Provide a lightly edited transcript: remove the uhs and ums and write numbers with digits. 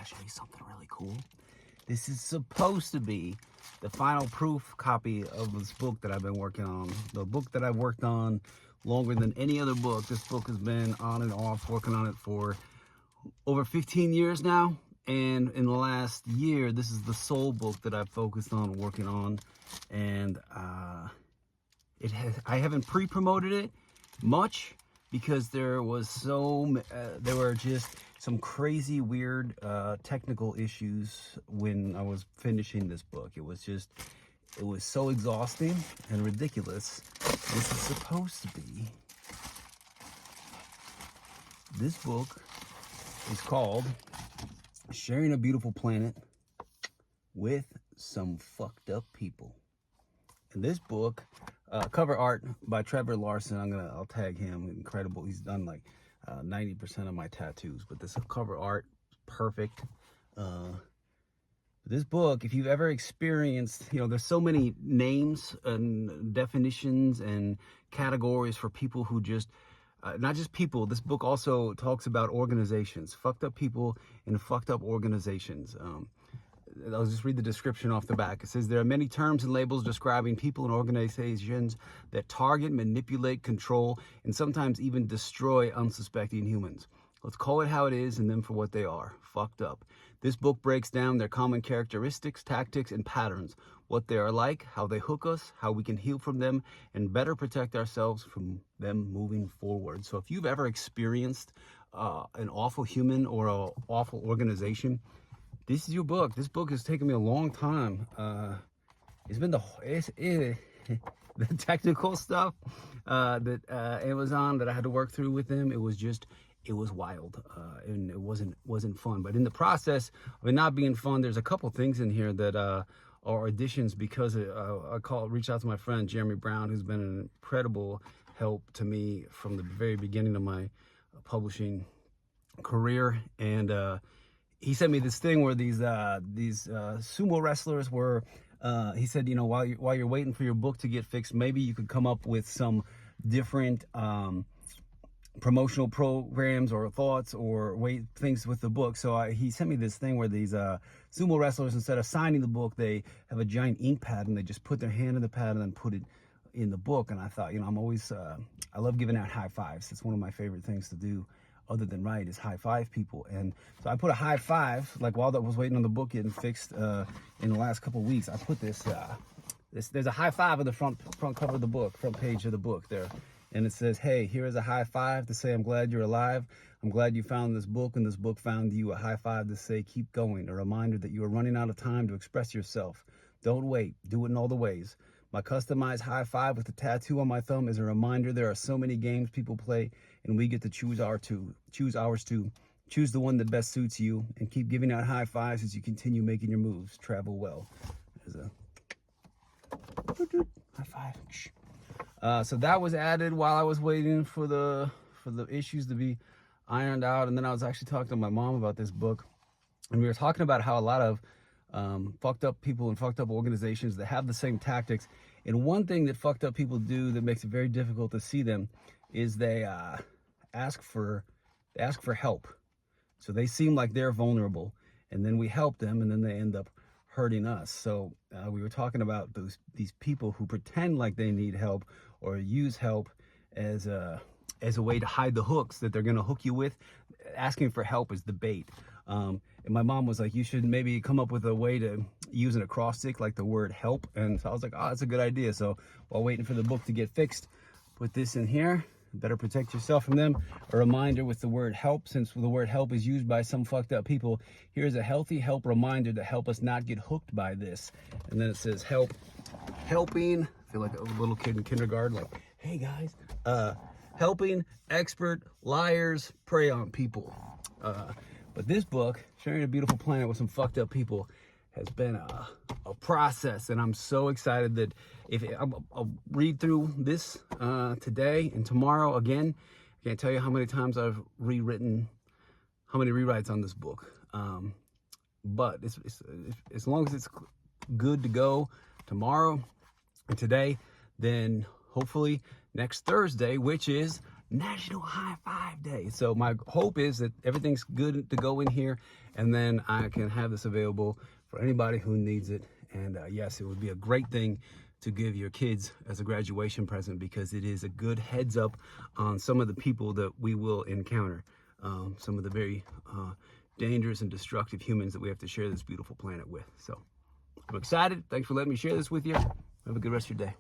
gotta show you something really cool. This is supposed to be the final proof copy of this book that I've been working on. The book that I've worked on longer than any other book. This book has been on and off working on it for over 15 years now. And in the last year, this is the sole book that I've focused on working on. And I haven't pre-promoted it much because there were just some crazy weird technical issues when I was finishing this book. It was so exhausting and ridiculous. This is supposed to be, this book is called Sharing a Beautiful Planet with Some Fucked Up People. And this book, cover art by Trevor Larson. I'll tag him. Incredible. He's done like 90% of my tattoos, but this cover art, perfect. This book, if you've ever experienced, there's so many names and definitions and categories for people who just, not just people. This book also talks about organizations, fucked up people in fucked up organizations. I'll just read the description off the back. It says, there are many terms and labels describing people and organizations that target, manipulate, control, and sometimes even destroy unsuspecting humans. Let's call it how it is and them for what they are, fucked up. This book breaks down their common characteristics, tactics, and patterns, what they are like, how they hook us, how we can heal from them, and better protect ourselves from them moving forward. So if you've ever experienced an awful human or an awful organization, this is your book. This book has taken me a long time. It's been the technical stuff that Amazon that I had to work through with them. It was wild, and it wasn't fun. But in the process of it not being fun, there's a couple things in here that are additions because reached out to my friend Jeremy Brown, who's been an incredible help to me from the very beginning of my publishing career, and he sent me this thing where these sumo wrestlers were. He said, while you're waiting for your book to get fixed, maybe you could come up with some different promotional programs or thoughts or things with the book. So he sent me this thing where these sumo wrestlers, instead of signing the book, they have a giant ink pad and they just put their hand in the pad and then put it in the book. And I thought, I'm always I love giving out high fives. It's one of my favorite things to do, other than write, is high five people. And so I put a high five, like while that was waiting on the book getting fixed in the last couple of weeks. I put this there's a high five on the front cover of the book, front page of the book there. And it says, hey, here is a high five to say I'm glad you're alive. I'm glad you found this book and this book found you. A high five to say keep going. A reminder that you are running out of time to express yourself. Don't wait. Do it in all the ways. My customized high five with the tattoo on my thumb is a reminder there are so many games people play, and we get to choose ours too. Choose the one that best suits you, and keep giving out high fives as you continue making your moves. Travel well. There's a high five. So that was added while I was waiting for the issues to be ironed out. And then I was actually talking to my mom about this book, and we were talking about how a lot of fucked up people and fucked up organizations that have the same tactics. And one thing that fucked up people do that makes it very difficult to see them is they ask for help. So they seem like they're vulnerable, and then we help them, and then they end up hurting us. So we were talking about these people who pretend like they need help or use help as a way to hide the hooks that they're going to hook you with. Asking for help is the bait. And my mom was like, you should maybe come up with a way to use an acrostic like the word help. And so I was like, oh, that's a good idea. So while waiting for the book to get fixed, put this in here. Better protect yourself from them. A reminder with the word help, since the word help is used by some fucked up people. Here's a healthy help reminder to help us not get hooked by this. And then it says helping. I feel like a little kid in kindergarten, like, hey guys, helping expert liars prey on people. But this book, Sharing a Beautiful Planet with Some Fucked Up People, has been a process, and I'm so excited that I'll read through this today and tomorrow again. I can't tell you how many times I've rewritten, how many rewrites on this book. But it's as long as it's good to go tomorrow and today, then hopefully next Thursday, which is National High Five Day. So my hope is that everything's good to go in here, and then I can have this available for anybody who needs it. And yes, it would be a great thing to give your kids as a graduation present, because it is a good heads up on some of the people that we will encounter, some of the very dangerous and destructive humans that we have to share this beautiful planet with. So I'm excited. Thanks for letting me share this with you. Have a good rest of your day.